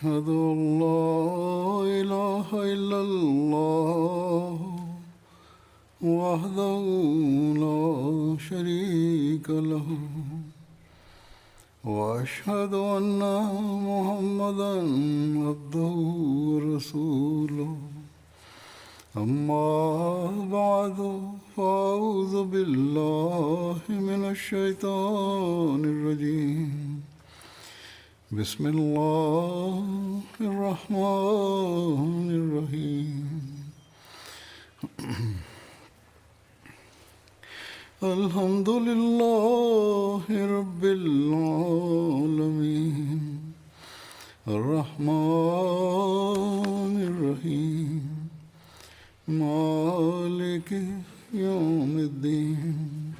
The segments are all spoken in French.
أشهد أن لا إله إلا الله وحده لا شريك له وأشهد أن محمدا عبده ورسوله أما بعد فأعوذ بالله من الشيطان الرجيم بسم الله الرحمن الرحيم الحمد لله رب العالمين الرحمن الرحيم مالك يوم الدين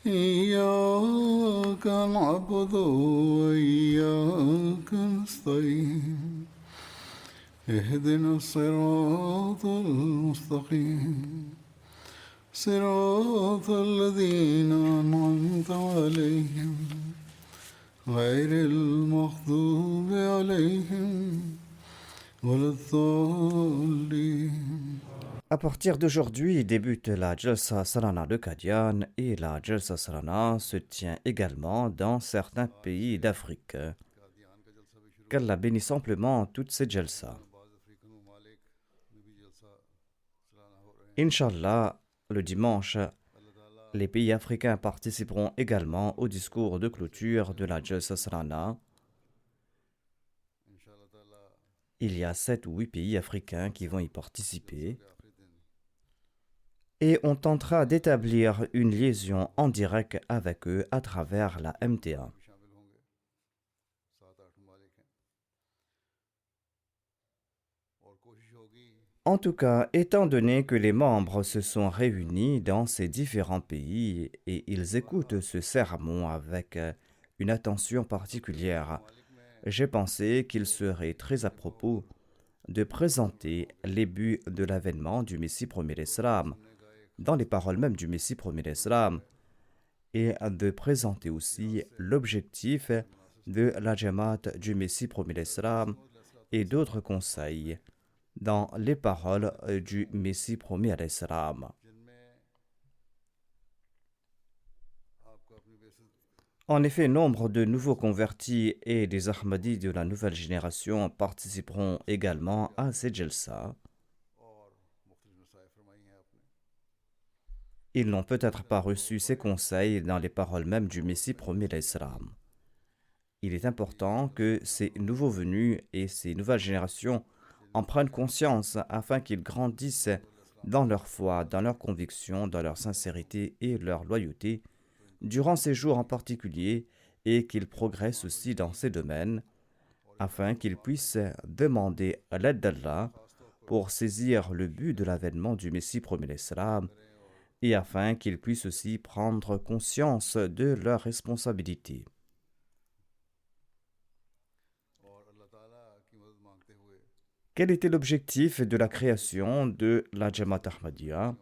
إياك نعبد وإياك نستعين اهدنا الصراط المستقيم صراط الذين أنعمت عليهم غير المغضوب عليهم ولا الضالين. À partir d'aujourd'hui débute la Jalsa Salana de Qadian et la Jalsa Salana se tient également dans certains pays d'Afrique. Qu'Allah bénisse amplement toutes ces Jalsa. Inch'Allah, le dimanche, les pays africains participeront également au discours de clôture de la Jalsa Salana. Il y a 7 ou 8 pays africains qui vont y participer. Et on tentera d'établir une liaison en direct avec eux à travers la MTA. En tout cas, étant donné que les membres se sont réunis dans ces différents pays et ils écoutent ce sermon avec une attention particulière, j'ai pensé qu'il serait très à propos de présenter les buts de l'avènement du Messie premier l'Islam, dans les paroles même du Messie premier l'Islam, et de présenter aussi l'objectif de la Jamaat du Messie premier l'Islam et d'autres conseils dans les paroles du Messie premier l'Islam. En effet, nombre de nouveaux convertis et des Ahmadis de la nouvelle génération participeront également à ces Jalsa. Ils n'ont peut-être pas reçu ces conseils dans les paroles mêmes du Messie premier l'Islam. Il est important que ces nouveaux venus et ces nouvelles générations en prennent conscience afin qu'ils grandissent dans leur foi, dans leur conviction, dans leur sincérité et leur loyauté durant ces jours en particulier et qu'ils progressent aussi dans ces domaines afin qu'ils puissent demander l'aide d'Allah pour saisir le but de l'avènement du Messie premier l'Islam et afin qu'ils puissent aussi prendre conscience de leurs responsabilités. Quel était l'objectif de la création de la Jamaat Ahmadiyya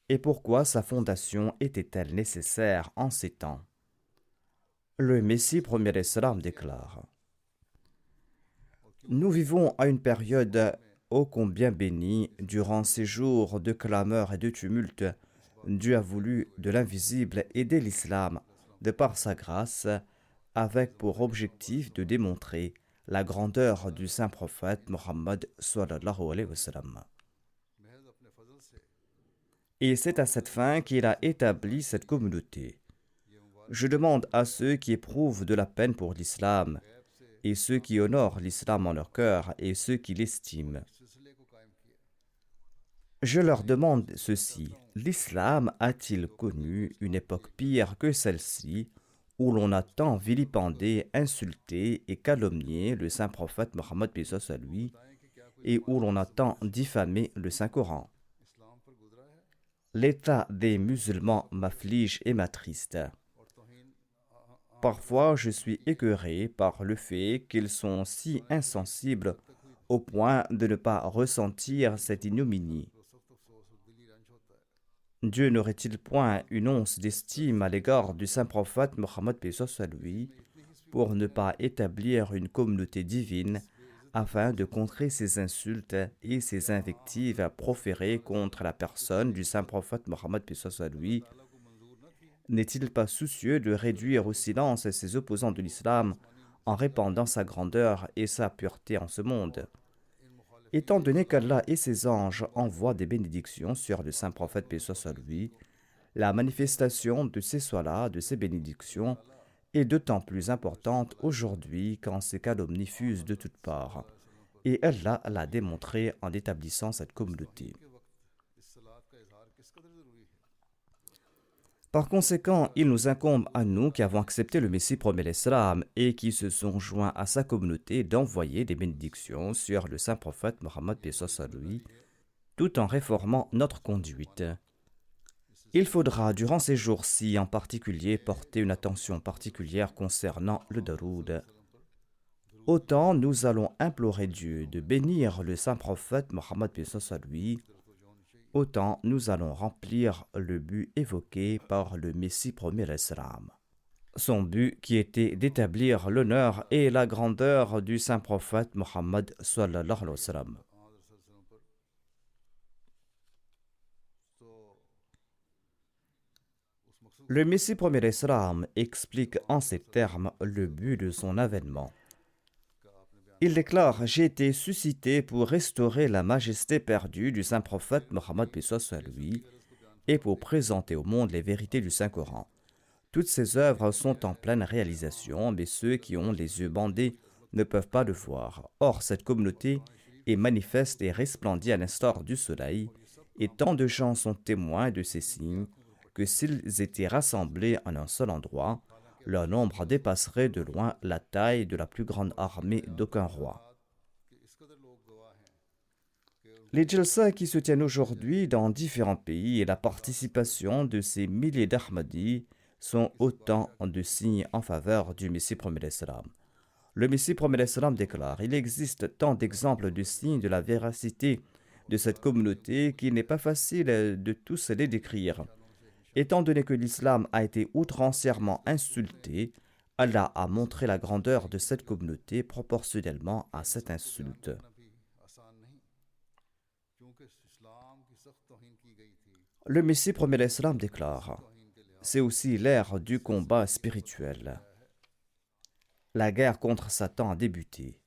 et pourquoi sa fondation était-elle nécessaire en ces temps? Le Messie premier l'Islam déclare: Nous vivons à une période ô combien bénie. Durant ces jours de clameur et de tumulte, Dieu a voulu de l'invisible aider l'islam de par sa grâce, avec pour objectif de démontrer la grandeur du saint prophète Mohammed sallallahu alayhi wa sallam. Et c'est à cette fin qu'il a établi cette communauté. Je demande à ceux qui éprouvent de la peine pour l'islam, et ceux qui honorent l'islam en leur cœur, et ceux qui l'estiment. Je leur demande ceci: l'islam a-t-il connu une époque pire que celle-ci, où l'on a tant vilipendé, insulté et calomnié le saint prophète Mohammed paix soit lui, et où l'on a tant diffamé le Saint-Coran? L'état des musulmans m'afflige et m'attriste. Parfois, je suis écœuré par le fait qu'ils sont si insensibles au point de ne pas ressentir cette ignominie. Dieu n'aurait-il point une once d'estime à l'égard du saint prophète Mohammed paix soit lui, pour ne pas établir une communauté divine afin de contrer ces insultes et ces invectives proférées contre la personne du saint prophète Mohammed paix soit lui, n'est-il pas soucieux de réduire au silence ses opposants de l'islam en répandant sa grandeur et sa pureté en ce monde? Étant donné qu'Allah et ses anges envoient des bénédictions sur le saint prophète paix soit lui, la manifestation de ces soins-là, de ces bénédictions, est d'autant plus importante aujourd'hui quand ces calomnies fusent de toutes parts. Et Allah l'a démontré en établissant cette communauté. Par conséquent, il nous incombe à nous qui avons accepté le Messie promet l'Islam et qui se sont joints à sa communauté d'envoyer des bénédictions sur le saint prophète Mohammed paix soit lui, tout en réformant notre conduite. Il faudra, durant ces jours-ci en particulier, porter une attention particulière concernant le daroud. Autant nous allons implorer Dieu de bénir le saint prophète Mohammed paix soit lui, autant nous allons remplir le but évoqué par le Messie premier l'Islam. Son but qui était d'établir l'honneur et la grandeur du saint prophète Mohammed sallallahu alayhi wa sallam. Le Messie premier l'Islam explique en ces termes le but de son avènement. Il déclare: j'ai été suscité pour restaurer la majesté perdue du saint prophète Mohammed paix soit lui et pour présenter au monde les vérités du Saint-Coran. Toutes ces œuvres sont en pleine réalisation, mais ceux qui ont les yeux bandés ne peuvent pas le voir. Or, cette communauté est manifeste et resplendit à l'instar du soleil, et tant de gens sont témoins de ces signes que s'ils étaient rassemblés en un seul endroit, leur nombre dépasserait de loin la taille de la plus grande armée d'aucun roi. Les jalsa qui se tiennent aujourd'hui dans différents pays et la participation de ces milliers d'Ahmadis sont autant de signes en faveur du Messie premier l'Islam. Le Messie premier l'Islam déclare: il existe tant d'exemples de signes de la véracité de cette communauté qu'il n'est pas facile de tous les décrire. Étant donné que l'islam a été outrancièrement insulté, Allah a montré la grandeur de cette communauté proportionnellement à cette insulte. Le Messie premier l'Islam déclare: c'est aussi l'ère du combat spirituel. La guerre contre Satan a débuté.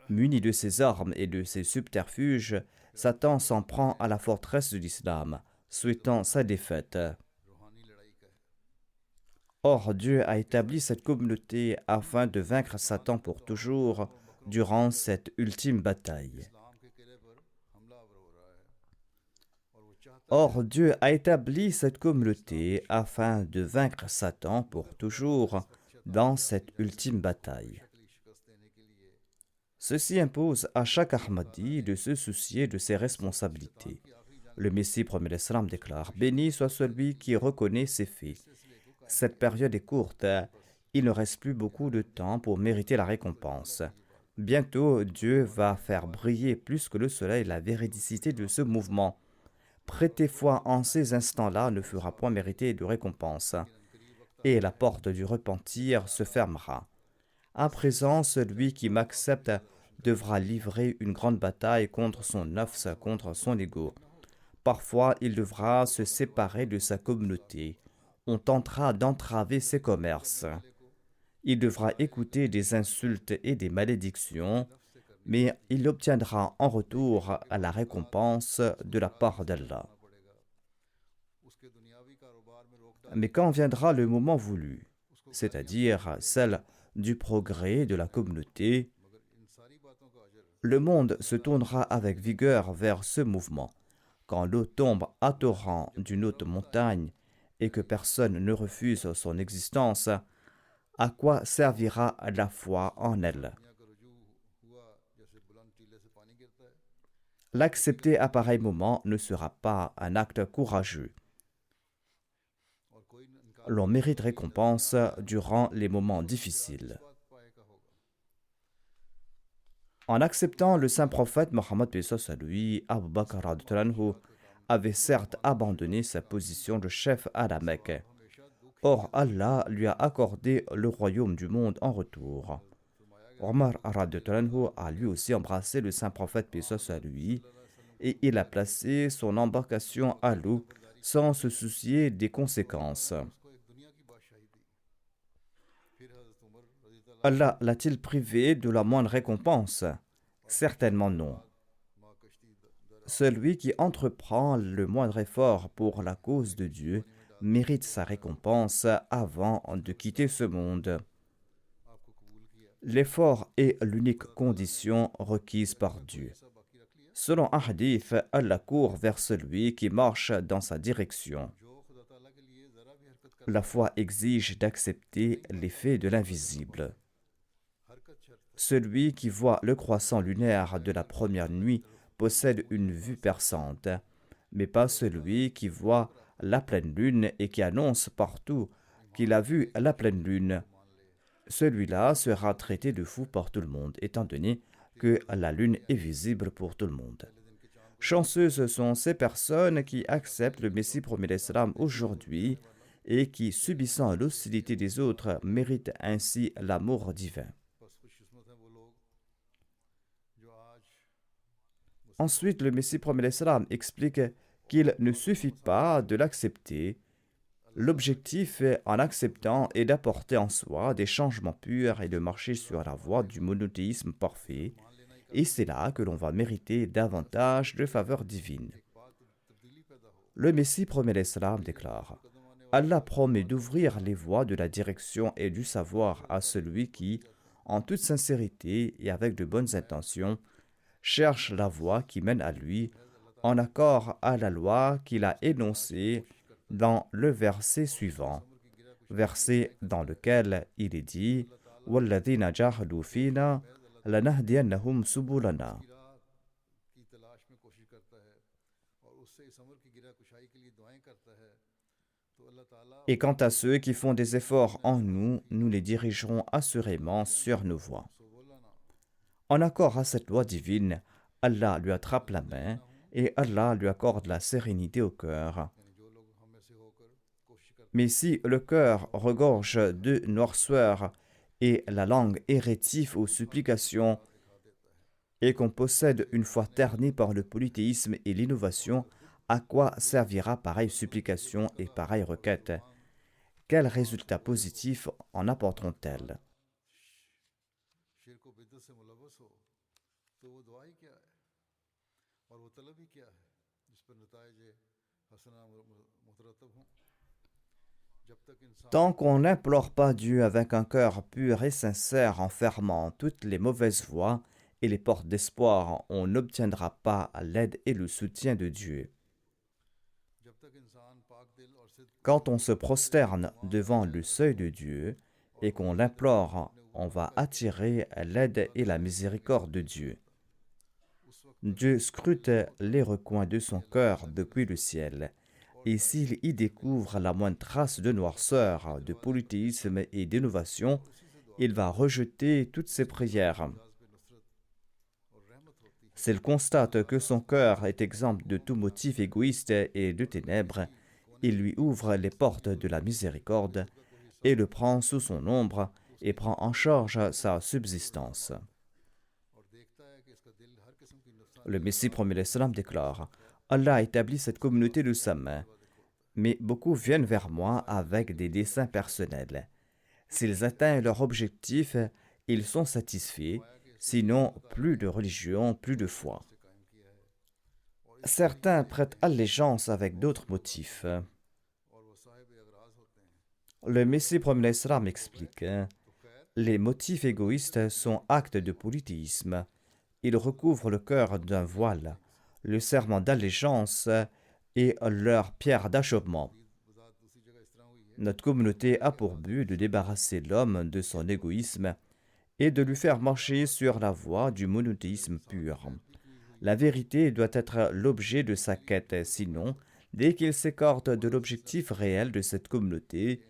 Muni de ses armes et de ses subterfuges, Satan s'en prend à la forteresse de l'islam, souhaitant sa défaite. Or, Dieu a établi cette communauté afin de vaincre Satan pour toujours durant cette ultime bataille. Or, Dieu a établi cette communauté afin de vaincre Satan pour toujours dans cette ultime bataille. Ceci impose à chaque Ahmadi de se soucier de ses responsabilités. Le Messie premier l'Islam déclare: béni soit celui qui reconnaît ses faits. Cette période est courte, il ne reste plus beaucoup de temps pour mériter la récompense. Bientôt, Dieu va faire briller plus que le soleil la véridicité de ce mouvement. Prêter foi en ces instants-là ne fera point mériter de récompense, et la porte du repentir se fermera. À présent, celui qui m'accepte devra livrer une grande bataille contre son nafs, contre son ego. Parfois, il devra se séparer de sa communauté. On tentera d'entraver ses commerces. Il devra écouter des insultes et des malédictions, mais il obtiendra en retour la récompense de la part d'Allah. Mais quand viendra le moment voulu, c'est-à-dire celle du progrès de la communauté, le monde se tournera avec vigueur vers ce mouvement. Quand l'eau tombe à torrent d'une haute montagne et que personne ne refuse son existence, à quoi servira la foi en elle? L'accepter à pareil moment ne sera pas un acte courageux. L'on mérite récompense durant les moments difficiles. En acceptant le saint prophète Mohammed paix soit lui, Abu Bakr radhiyallahu anhu avait certes abandonné sa position de chef à la Mecque. Or, Allah lui a accordé le royaume du monde en retour. Omar radhiyallahu anhu a lui aussi embrassé le saint prophète paix soit sur lui et il a placé son embarcation à l'eau sans se soucier des conséquences. Allah l'a-t-il privé de la moindre récompense? Certainement non. Celui qui entreprend le moindre effort pour la cause de Dieu mérite sa récompense avant de quitter ce monde. L'effort est l'unique condition requise par Dieu. Selon un hadith, Allah court vers celui qui marche dans sa direction. La foi exige d'accepter l'effet de l'invisible. Celui qui voit le croissant lunaire de la première nuit possède une vue perçante, mais pas celui qui voit la pleine lune et qui annonce partout qu'il a vu la pleine lune. Celui-là sera traité de fou par tout le monde, étant donné que la lune est visible pour tout le monde. Chanceuses sont ces personnes qui acceptent le Messie promis d'Islam aujourd'hui et qui, subissant l'hostilité des autres, méritent ainsi l'amour divin. Ensuite, le Messie promis d'Islam explique qu'il ne suffit pas de l'accepter. L'objectif, en acceptant, est d'apporter en soi des changements purs et de marcher sur la voie du monothéisme parfait. Et c'est là que l'on va mériter davantage de faveurs divines. Le Messie promet l'Islam déclare: Allah promet d'ouvrir les voies de la direction et du savoir à celui qui, en toute sincérité et avec de bonnes intentions, cherche la voie qui mène à lui, en accord à la loi qu'il a énoncée dans le verset suivant, verset dans lequel il est dit: وَالَّذِينَ جَاهَدُوا فِينَا لَنَهْدِيَنَّهُمْ سُبُلَنَا. Et quant à ceux qui font des efforts en nous, nous les dirigerons assurément sur nos voies. En accord à cette loi divine, Allah lui attrape la main et Allah lui accorde la sérénité au cœur. Mais si le cœur regorge de noirceur et la langue est rétive aux supplications et qu'on possède une foi ternie par le polythéisme et l'innovation, à quoi servira pareille supplication et pareille requête? Quels résultats positifs en apporteront-elles? Tant qu'on n'implore pas Dieu avec un cœur pur et sincère en fermant toutes les mauvaises voies et les portes d'espoir, on n'obtiendra pas l'aide et le soutien de Dieu. Quand on se prosterne devant le seuil de Dieu et qu'on l'implore, on va attirer l'aide et la miséricorde de Dieu. Dieu scrute les recoins de son cœur depuis le ciel. Et s'il y découvre la moindre trace de noirceur, de polythéisme et d'innovation, il va rejeter toutes ses prières. S'il constate que son cœur est exempt de tout motif égoïste et de ténèbres, il lui ouvre les portes de la miséricorde et le prend sous son ombre et prend en charge sa subsistance. Le Messie promis l'Islam déclare: Allah a établi cette communauté de sa main. Mais beaucoup viennent vers moi avec des desseins personnels. S'ils atteignent leur objectif, ils sont satisfaits, sinon plus de religion, plus de foi. Certains prêtent allégeance avec d'autres motifs. Le Messie promis l'Islam explique: les motifs égoïstes sont actes de polythéisme. Ils recouvrent le cœur d'un voile, le serment d'allégeance et leur pierre d'achoppement. Notre communauté a pour but de débarrasser l'homme de son égoïsme et de lui faire marcher sur la voie du monothéisme pur. La vérité doit être l'objet de sa quête, sinon, dès qu'il s'écarte de l'objectif réel de cette communauté,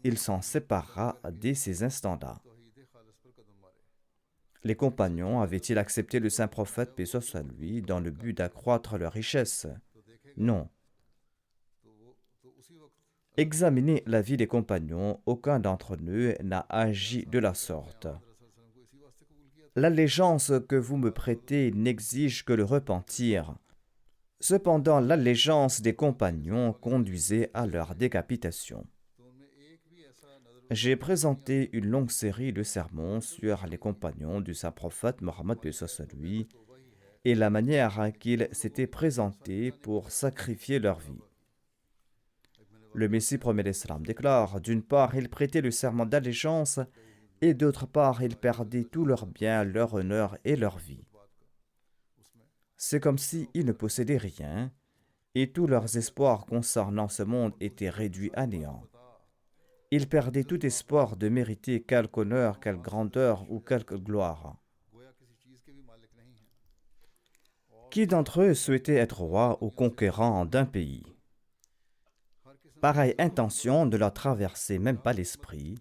il s'en séparera dès ces instants-là. Les compagnons avaient-ils accepté le saint prophète, paix soit sur lui, dans le but d'accroître leur richesse? Non. Examinez la vie des compagnons, aucun d'entre eux n'a agi de la sorte. L'allégeance que vous me prêtez n'exige que le repentir. Cependant, l'allégeance des compagnons conduisait à leur décapitation. J'ai présenté une longue série de sermons sur les compagnons du saint prophète Mohammed lui et la manière qu'ils s'étaient présentés pour sacrifier leur vie. Le Messie promet l'Islam déclare, d'une part, ils prêtaient le serment d'allégeance et d'autre part, ils perdaient tous leurs biens, leur honneur et leur vie. C'est comme s'ils ne possédaient rien et tous leurs espoirs concernant ce monde étaient réduits à néant. Ils perdaient tout espoir de mériter quelque honneur, quelque grandeur ou quelque gloire. Qui d'entre eux souhaitait être roi ou conquérant d'un pays? Pareille intention ne leur traversait même pas l'esprit.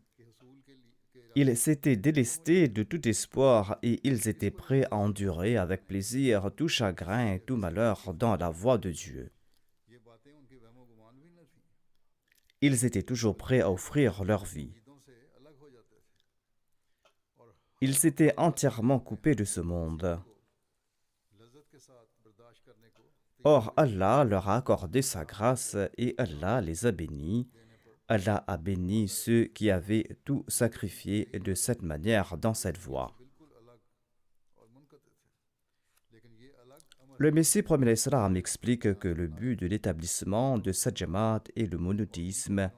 Ils s'étaient délestés de tout espoir et ils étaient prêts à endurer avec plaisir tout chagrin et tout malheur dans la voie de Dieu. Ils étaient toujours prêts à offrir leur vie. Ils s'étaient entièrement coupés de ce monde. Or, Allah leur a accordé sa grâce et Allah les a bénis. Allah a béni ceux qui avaient tout sacrifié de cette manière dans cette voie. Le Messie promet l'Islam explique que le but de l'établissement de cette Jamaat est le monothéisme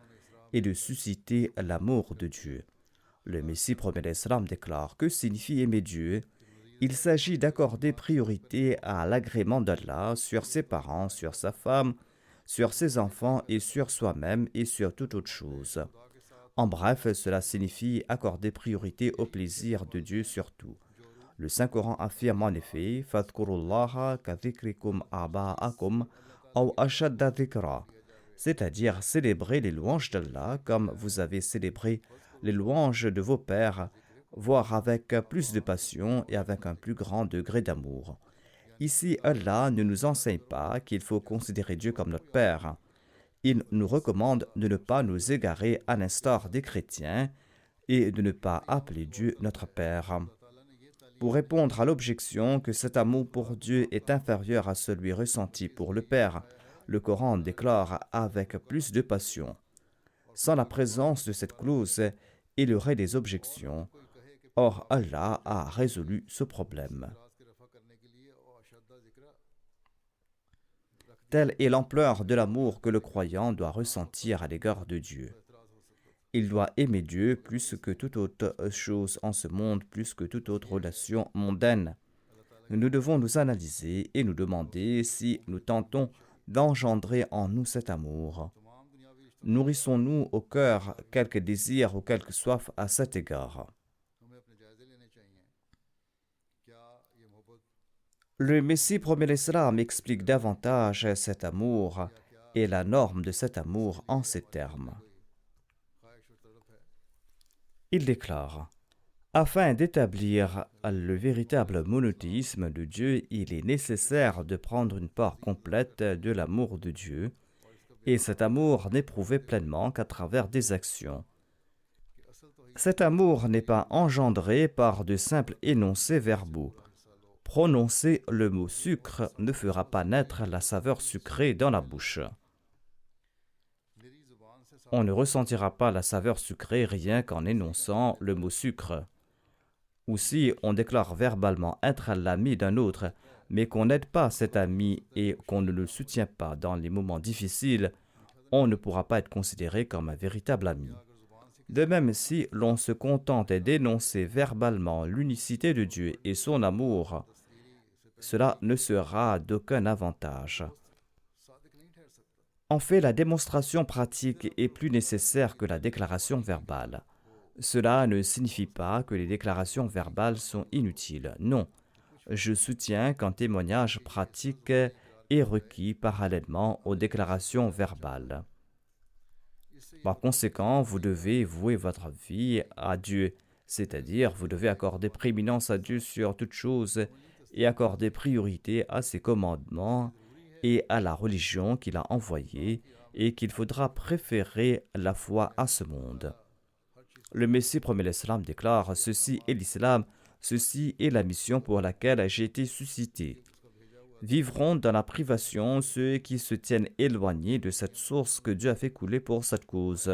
et de susciter l'amour de Dieu. Le Messie promet l'Islam déclare que signifie aimer Dieu. Il s'agit d'accorder priorité à l'agrément d'Allah sur ses parents, sur sa femme, sur ses enfants et sur soi-même et sur toute autre chose. En bref, cela signifie accorder priorité au plaisir de Dieu sur tout. Le Saint-Coran affirme en effet « Fadhkurullaha kadhikrikum aba'akum aw ashadda dhikra » c'est-à-dire célébrer les louanges d'Allah comme vous avez célébré les louanges de vos pères, voire avec plus de passion et avec un plus grand degré d'amour. Ici, Allah ne nous enseigne pas qu'il faut considérer Dieu comme notre Père. Il nous recommande de ne pas nous égarer à l'instar des chrétiens et de ne pas appeler Dieu notre Père. Pour répondre à l'objection que cet amour pour Dieu est inférieur à celui ressenti pour le Père, le Coran déclare avec plus de passion. Sans la présence de cette clause, il y aurait des objections. Or, Allah a résolu ce problème. Telle est l'ampleur de l'amour que le croyant doit ressentir à l'égard de Dieu. Il doit aimer Dieu plus que toute autre chose en ce monde, plus que toute autre relation mondaine. Nous devons nous analyser et nous demander si nous tentons d'engendrer en nous cet amour. Nourrissons-nous au cœur quelque désir ou quelque soif à cet égard. Le Messie promet l'Islam explique davantage cet amour et la norme de cet amour en ces termes. Il déclare « Afin d'établir le véritable monothéisme de Dieu, il est nécessaire de prendre une part complète de l'amour de Dieu, et cet amour n'est prouvé pleinement qu'à travers des actions. Cet amour n'est pas engendré par de simples énoncés verbaux. Prononcer le mot sucre ne fera pas naître la saveur sucrée dans la bouche. On ne ressentira pas la saveur sucrée rien qu'en énonçant le mot sucre. Ou si on déclare verbalement être l'ami d'un autre, mais qu'on n'aide pas cet ami et qu'on ne le soutient pas dans les moments difficiles, on ne pourra pas être considéré comme un véritable ami. De même, si l'on se contente d'énoncer verbalement l'unicité de Dieu et son amour, cela ne sera d'aucun avantage. En fait, la démonstration pratique est plus nécessaire que la déclaration verbale. Cela ne signifie pas que les déclarations verbales sont inutiles. Non, je soutiens qu'un témoignage pratique est requis parallèlement aux déclarations verbales. Par conséquent, vous devez vouer votre vie à Dieu, c'est-à-dire vous devez accorder prééminence à Dieu sur toute chose et accorder priorité à ses commandements et à la religion qu'il a envoyée et qu'il faudra préférer la foi à ce monde. Le Messie promet l'Islam déclare « Ceci est l'Islam, ceci est la mission pour laquelle j'ai été suscité. Vivront dans la privation ceux qui se tiennent éloignés de cette source que Dieu a fait couler pour cette cause. »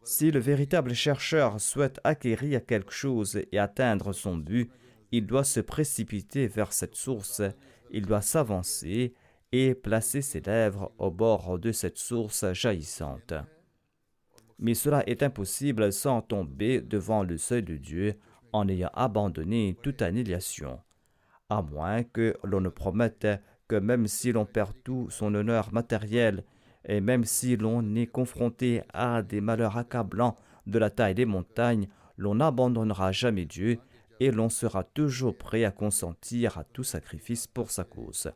Si le véritable chercheur souhaite acquérir quelque chose et atteindre son but, il doit se précipiter vers cette source, il doit s'avancer et placer ses lèvres au bord de cette source jaillissante. Mais cela est impossible sans tomber devant le seuil de Dieu en ayant abandonné toute annihilation, à moins que l'on ne promette que même si l'on perd tout son honneur matériel et même si l'on est confronté à des malheurs accablants de la taille des montagnes, l'on n'abandonnera jamais Dieu et l'on sera toujours prêt à consentir à tout sacrifice pour sa cause.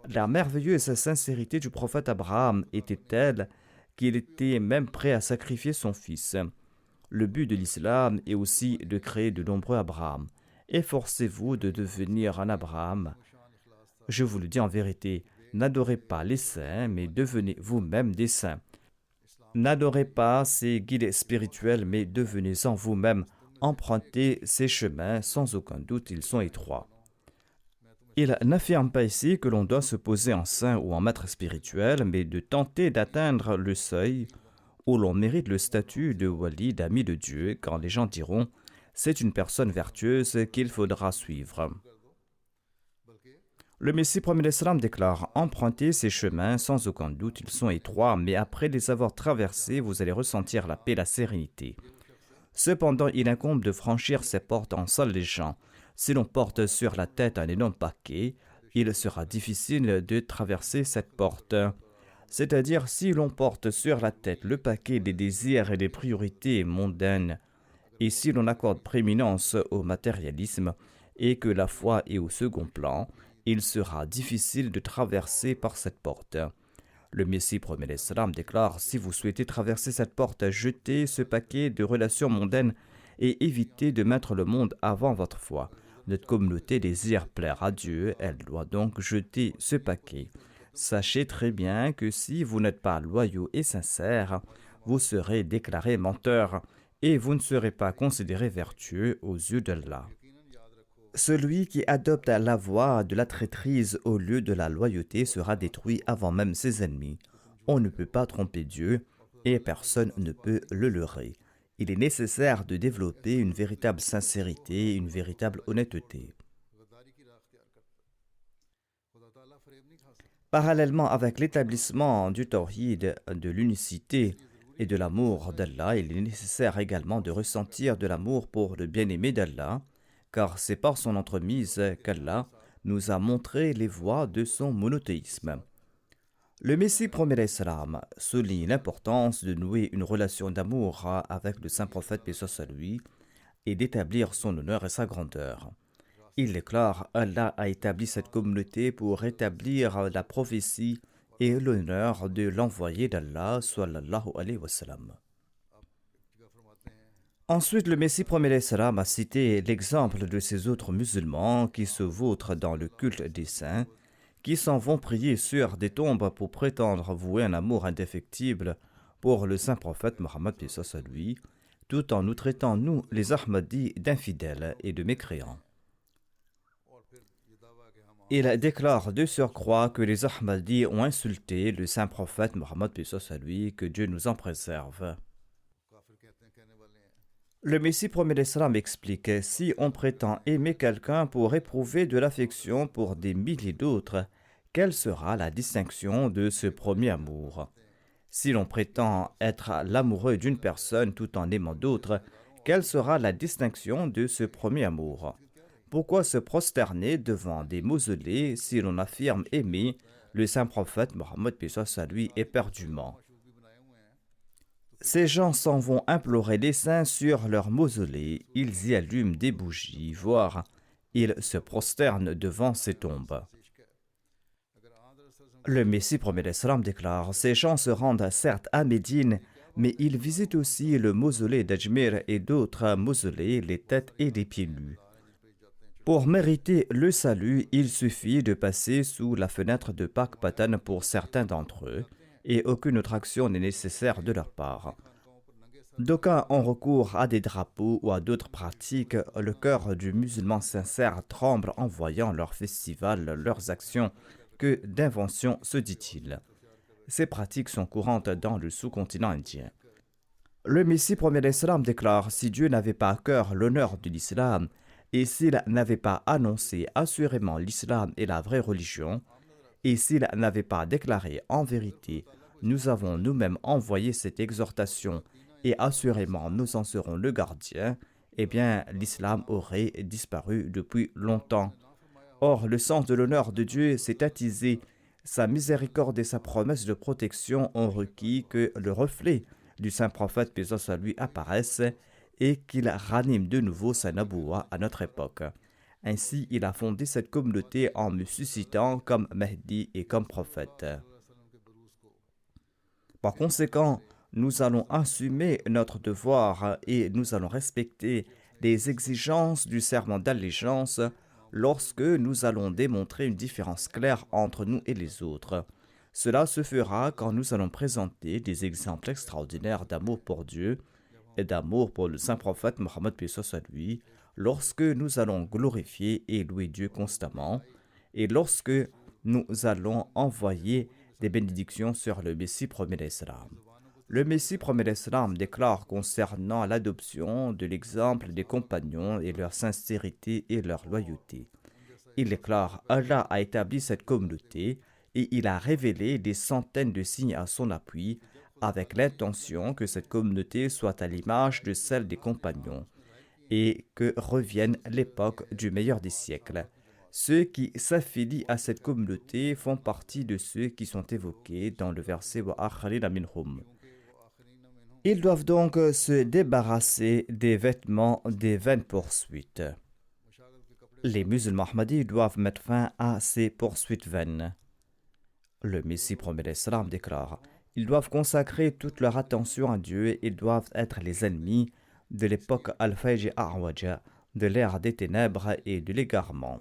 La merveilleuse sincérité du prophète Abraham était telle qu'il était même prêt à sacrifier son fils. Le but de l'islam est aussi de créer de nombreux Abraham. Efforcez-vous de devenir un Abraham. Je vous le dis en vérité, n'adorez pas les saints, mais devenez vous-même des saints. N'adorez pas ces guides spirituels, mais devenez-en vous-même. Empruntez ces chemins, sans aucun doute, ils sont étroits. Il n'affirme pas ici que l'on doit se poser en saint ou en maître spirituel, mais de tenter d'atteindre le seuil où l'on mérite le statut de wali, d'ami de Dieu, quand les gens diront « c'est une personne vertueuse qu'il faudra suivre ». Le Messie promet l'Islam déclare « Empruntez ces chemins, sans aucun doute, ils sont étroits, mais après les avoir traversés, vous allez ressentir la paix et la sérénité. Cependant, il incombe de franchir ces portes en s'allégeant. Si l'on porte sur la tête un énorme paquet, il sera difficile de traverser cette porte. C'est-à-dire, si l'on porte sur la tête le paquet des désirs et des priorités mondaines, et si l'on accorde prééminence au matérialisme et que la foi est au second plan, il sera difficile de traverser par cette porte. Le Messie promet l'Islam déclare « Si vous souhaitez traverser cette porte, jetez ce paquet de relations mondaines et évitez de mettre le monde avant votre foi. Notre communauté désire plaire à Dieu, elle doit donc jeter ce paquet. Sachez très bien que si vous n'êtes pas loyaux et sincères, vous serez déclarés menteurs et vous ne serez pas considérés vertueux aux yeux d'Allah. Celui qui adopte la voie de la traîtrise au lieu de la loyauté sera détruit avant même ses ennemis. On ne peut pas tromper Dieu et personne ne peut le leurrer. Il est nécessaire de développer une véritable sincérité, une véritable honnêteté. Parallèlement avec l'établissement du tawhid, de l'unicité et de l'amour d'Allah, il est nécessaire également de ressentir de l'amour pour le bien-aimé d'Allah, car c'est par son entremise qu'Allah nous a montré les voies de son monothéisme. Le Messie promet l'Islam souligne l'importance de nouer une relation d'amour avec le saint prophète paix soit sur lui et d'établir son honneur et sa grandeur. Il déclare « Allah a établi cette communauté pour rétablir la prophétie et l'honneur de l'envoyé d'Allah sallallahu alayhi wa sallam ». Ensuite, le Messie promet l'Islam a cité l'exemple de ces autres musulmans qui se vautrent dans le culte des saints, qui s'en vont prier sur des tombes pour prétendre vouer un amour indéfectible pour le saint prophète Mohammed paix soit sur lui, tout en nous traitant, nous, les Ahmadis, d'infidèles et de mécréants. Il déclare de surcroît que les Ahmadis ont insulté le saint prophète Mohammed paix soit sur lui, que Dieu nous en préserve. Le Messie promet l'Islam explique « Si on prétend aimer quelqu'un pour éprouver de l'affection pour des milliers d'autres, quelle sera la distinction de ce premier amour? Si l'on prétend être l'amoureux d'une personne tout en aimant d'autres, quelle sera la distinction de ce premier amour? Pourquoi se prosterner devant des mausolées si l'on affirme aimer le saint prophète Mohammed paix soit sur lui éperdument? Ces gens s'en vont implorer les saints sur leur mausolée, ils y allument des bougies, voire ils se prosternent devant ces tombes. Le Messie promet l'Islam déclare « Ces gens se rendent certes à Médine, mais ils visitent aussi le mausolée d'Ajmer et d'autres mausolées, les têtes et les pieds nus. Pour mériter le salut, il suffit de passer sous la fenêtre de Pak-Patan pour certains d'entre eux, et aucune autre action n'est nécessaire de leur part. D'aucuns ont recours à des drapeaux ou à d'autres pratiques. Le cœur du musulman sincère tremble en voyant leurs festivals, leurs actions. Que d'inventions, se dit-il. Ces pratiques sont courantes dans le sous-continent indien. Le Messie premier d'Islam déclare: si Dieu n'avait pas à cœur l'honneur de l'islam, et s'il n'avait pas annoncé assurément l'islam est la vraie religion, et s'il n'avait pas déclaré en vérité, nous avons nous-mêmes envoyé cette exhortation, et assurément nous en serons le gardien, eh bien l'islam aurait disparu depuis longtemps. Or, le sens de l'honneur de Dieu s'est attisé, sa miséricorde et sa promesse de protection ont requis que le reflet du saint prophète, paix soit lui, apparaisse et qu'il ranime de nouveau sa naboua à notre époque. Ainsi, il a fondé cette communauté en me suscitant comme Mahdi et comme prophète. Par conséquent, nous allons assumer notre devoir et nous allons respecter les exigences du serment d'allégeance lorsque nous allons démontrer une différence claire entre nous et les autres. Cela se fera quand nous allons présenter des exemples extraordinaires d'amour pour Dieu et d'amour pour le saint prophète Mohammed paix soit sur lui, lorsque nous allons glorifier et louer Dieu constamment, et lorsque nous allons envoyer des bénédictions sur le Messie premier d'Islam. Le Messie premier d'Islam déclare concernant l'adoption de l'exemple des compagnons et leur sincérité et leur loyauté. Il déclare: Allah a établi cette communauté et il a révélé des centaines de signes à son appui avec l'intention que cette communauté soit à l'image de celle des compagnons et que revienne l'époque du meilleur des siècles. Ceux qui s'affilient à cette communauté font partie de ceux qui sont évoqués dans le verset Wa akharina minhum. Ils doivent donc se débarrasser des vêtements des vaines poursuites. Les musulmans ahmadis doivent mettre fin à ces poursuites vaines. Le Messie premier d'Islam déclare: ils doivent consacrer toute leur attention à Dieu et ils doivent être les ennemis de l'époque al-Fayj A'waja, de l'ère des ténèbres et de l'égarement.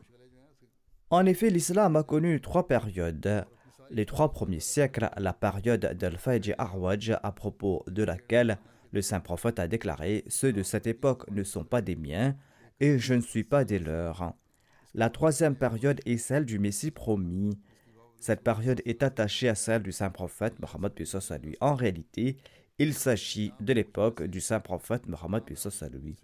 En effet, l'islam a connu 3 périodes. Les 3 premiers siècles, la période d'al-Fayj A'waj, à propos de laquelle le saint prophète a déclaré: ceux de cette époque ne sont pas des miens et je ne suis pas des leurs. La 3e période est celle du Messie promis. Cette période est attachée à celle du saint prophète Mohammed paix soit sur lui. En réalité, il s'agit de l'époque du saint prophète Mohammed paix soit sur lui.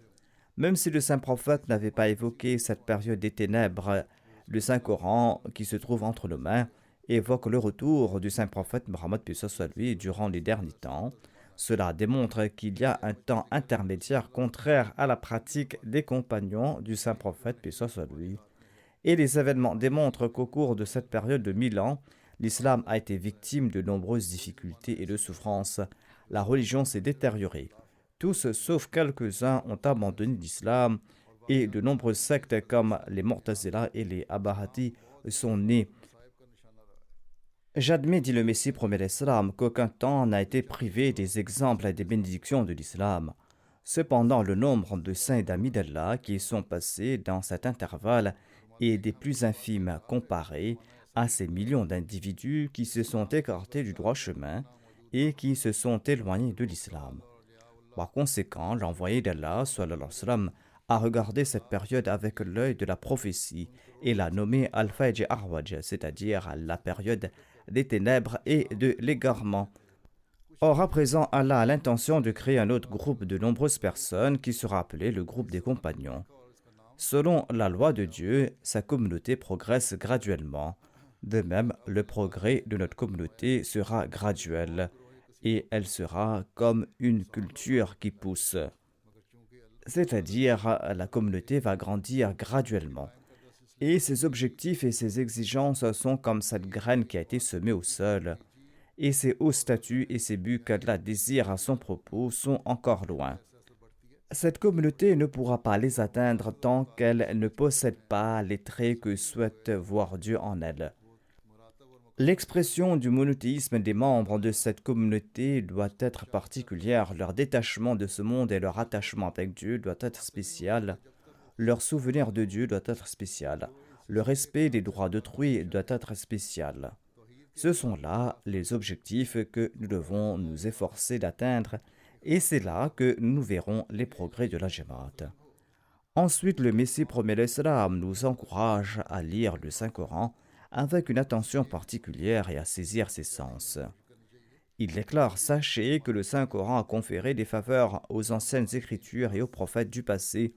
Même si le saint prophète n'avait pas évoqué cette période des ténèbres, le Saint-Coran, qui se trouve entre nos mains, évoque le retour du saint prophète Mohammed paix soit sur lui durant les derniers temps. Cela démontre qu'il y a un temps intermédiaire contraire à la pratique des compagnons du saint prophète paix soit sur lui. Et les événements démontrent qu'au cours de cette période de 1000 ans, l'islam a été victime de nombreuses difficultés et de souffrances. La religion s'est détériorée. Tous, sauf quelques-uns, ont abandonné l'islam et de nombreuses sectes comme les Mu'tazila et les Abahati sont nées. J'admets, dit le Messie premier d'Islam, qu'aucun temps n'a été privé des exemples et des bénédictions de l'islam. Cependant, le nombre de saints et d'amis d'Allah qui sont passés dans cet intervalle est des plus infimes comparé à ces millions d'individus qui se sont écartés du droit chemin et qui se sont éloignés de l'islam. Par conséquent, l'envoyé d'Allah sallallahu alayhi wa sallam, a regardé cette période avec l'œil de la prophétie et l'a nommée Al-Fayj A'waj, c'est-à-dire la période des ténèbres et de l'égarement. Or, à présent, Allah a l'intention de créer un autre groupe de nombreuses personnes qui sera appelé le groupe des compagnons. Selon la loi de Dieu, sa communauté progresse graduellement. De même, le progrès de notre communauté sera graduel et elle sera comme une culture qui pousse. C'est-à-dire, la communauté va grandir graduellement. Et ses objectifs et ses exigences sont comme cette graine qui a été semée au sol. Et ses hauts statuts et ses buts qu'Allah désire à son propos sont encore loin. Cette communauté ne pourra pas les atteindre tant qu'elle ne possède pas les traits que souhaite voir Dieu en elle. L'expression du monothéisme des membres de cette communauté doit être particulière, leur détachement de ce monde et leur attachement avec Dieu doit être spécial. Leur souvenir de Dieu doit être spécial. Le respect des droits d'autrui doit être spécial. Ce sont là les objectifs que nous devons nous efforcer d'atteindre et c'est là que nous verrons les progrès de la Jamaat. Ensuite, le Messie promet l'Islam nous encourage à lire le Saint-Coran avec une attention particulière et à saisir ses sens. Il déclare: sachez que le Saint-Coran a conféré des faveurs aux anciennes écritures et aux prophètes du passé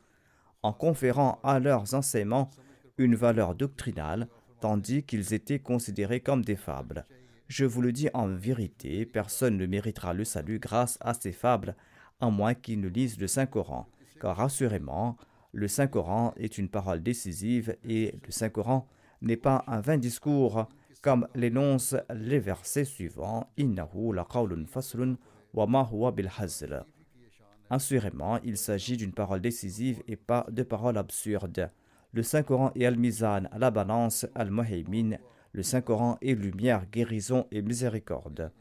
en conférant à leurs enseignements une valeur doctrinale, tandis qu'ils étaient considérés comme des fables. Je vous le dis en vérité, personne ne méritera le salut grâce à ces fables, à moins qu'il ne lise le Saint-Coran, car assurément, le Saint-Coran est une parole décisive et le Saint-Coran n'est pas un vain discours, comme l'énoncent les versets suivants: Innahu la qawlun faslun wa ma huwa bil hazl. Assurément, il s'agit d'une parole décisive et pas de paroles absurdes. Le Saint-Coran est Al-Mizan, la balance, Al-Muhaymin. Le Saint-Coran est lumière, guérison et miséricorde.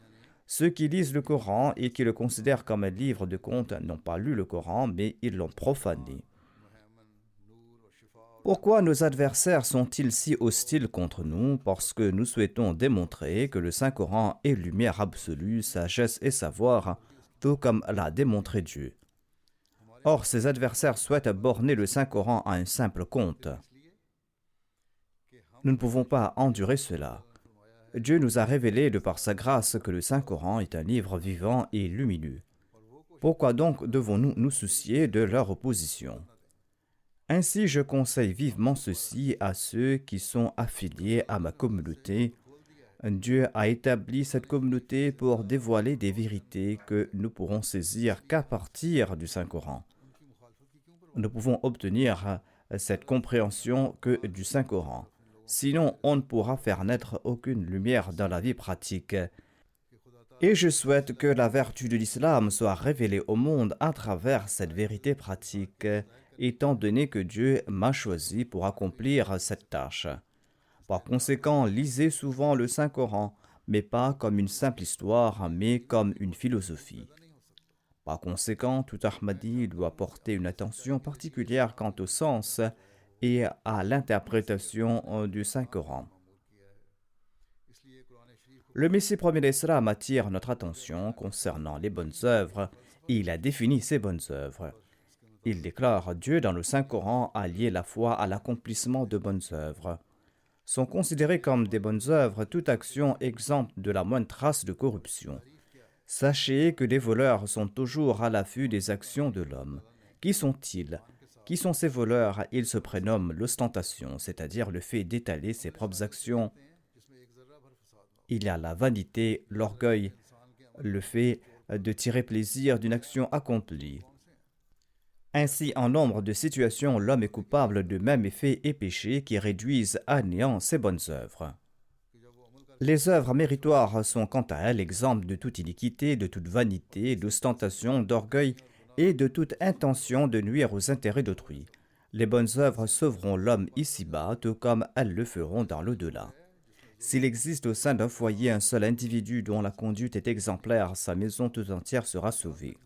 Ceux qui lisent le Coran et qui le considèrent comme un livre de contes n'ont pas lu le Coran, mais ils l'ont profané. Pourquoi nos adversaires sont-ils si hostiles contre nous? Parce que nous souhaitons démontrer que le Saint-Coran est lumière absolue, sagesse et savoir, tout comme l'a démontré Dieu. Or, ces adversaires souhaitent borner le Saint-Coran à un simple conte. Nous ne pouvons pas endurer cela. Dieu nous a révélé de par sa grâce que le Saint-Coran est un livre vivant et lumineux. Pourquoi donc devons-nous nous soucier de leur opposition? Ainsi, je conseille vivement ceci à ceux qui sont affiliés à ma communauté. Dieu a établi cette communauté pour dévoiler des vérités que nous pourrons saisir qu'à partir du Saint-Coran. Nous pouvons obtenir cette compréhension que du Saint-Coran. Sinon, on ne pourra faire naître aucune lumière dans la vie pratique. Et je souhaite que la vertu de l'islam soit révélée au monde à travers cette vérité pratique, étant donné que Dieu m'a choisi pour accomplir cette tâche. Par conséquent, lisez souvent le Saint-Coran, mais pas comme une simple histoire, mais comme une philosophie. Par conséquent, tout Ahmadi doit porter une attention particulière quant au sens et à l'interprétation du Saint-Coran. Le Messie premier d'Islam attire notre attention concernant les bonnes œuvres et il a défini ces bonnes œuvres. Il déclare: Dieu dans le Saint-Coran a lié la foi à l'accomplissement de bonnes œuvres. Sont considérées comme des bonnes œuvres toute action exempte de la moindre trace de corruption. Sachez que les voleurs sont toujours à l'affût des actions de l'homme. Qui sont-ils? Qui sont ces voleurs? Ils se prénomment l'ostentation, c'est-à-dire le fait d'étaler ses propres actions. Il y a la vanité, l'orgueil, le fait de tirer plaisir d'une action accomplie. Ainsi, en nombre de situations, l'homme est coupable de mêmes effets et péchés qui réduisent à néant ses bonnes œuvres. Les œuvres méritoires sont quant à elles exemptes de toute iniquité, de toute vanité, d'ostentation, d'orgueil et de toute intention de nuire aux intérêts d'autrui. Les bonnes œuvres sauveront l'homme ici-bas, tout comme elles le feront dans l'au-delà. S'il existe au sein d'un foyer un seul individu dont la conduite est exemplaire, sa maison tout entière sera sauvée.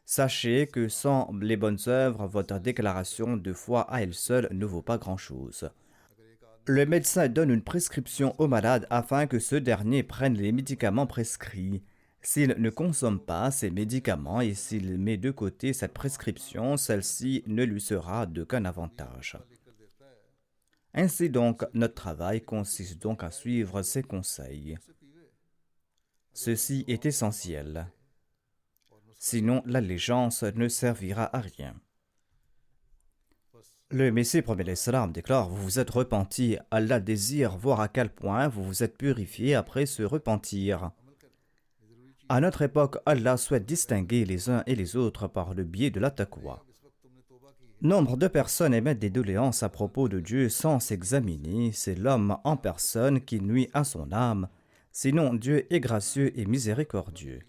Sachez que sans les bonnes œuvres, votre déclaration de foi à elle seule ne vaut pas grand-chose. Le médecin donne une prescription au malade afin que ce dernier prenne les médicaments prescrits. S'il ne consomme pas ces médicaments et s'il met de côté cette prescription, celle-ci ne lui sera d'aucun avantage. Ainsi donc, notre travail consiste donc à suivre ces conseils. Ceci est essentiel. Sinon, l'allégeance ne servira à rien. Le Messie premier l'Islam déclare: vous vous êtes repenti, Allah désire voir à quel point vous vous êtes purifié après ce repentir. À notre époque, Allah souhaite distinguer les uns et les autres par le biais de la taqwa. Nombre de personnes émettent des doléances à propos de Dieu sans s'examiner. C'est l'homme en personne qui nuit à son âme. Sinon, Dieu est gracieux et miséricordieux.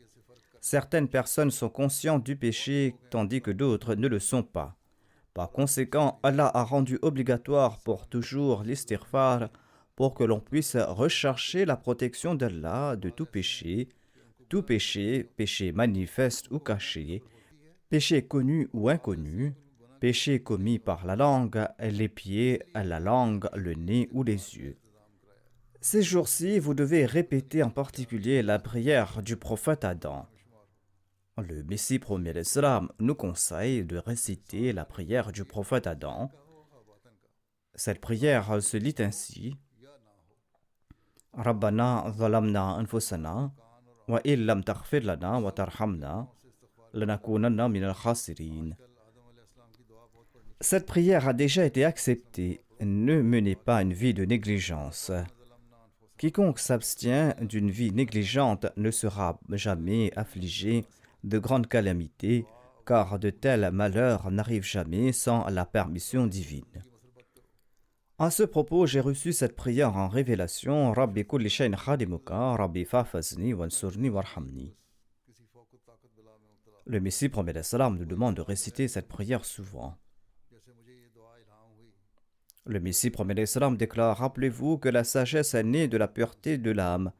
Certaines personnes sont conscientes du péché, tandis que d'autres ne le sont pas. Par conséquent, Allah a rendu obligatoire pour toujours l'istighfar pour que l'on puisse rechercher la protection d'Allah de tout péché, péché manifeste ou caché, péché connu ou inconnu, péché commis par la langue, les pieds, la langue, le nez ou les yeux. Ces jours-ci, vous devez répéter en particulier la prière du prophète Adam. Le Messie premier l'Islam nous conseille de réciter la prière du prophète Adam. Cette prière se lit ainsi: Rabbana zalamna anfusana wa illam taghfir lana wa tarhamna lanakunanna minal khasirin. Cette prière a déjà été acceptée. Ne menez pas une vie de négligence. Quiconque s'abstient d'une vie négligente ne sera jamais affligé de grandes calamités, car de tels malheurs n'arrivent jamais sans la permission divine. À ce propos, j'ai reçu cette prière en révélation: Rabbi kulli shayn khadimuka, Rabbi fafazni wansurni warhamni. Le Messie promet salam nous demande de réciter cette prière souvent. Le Messie promet salam déclare: rappelez-vous que la sagesse est née de la pureté de l'âme.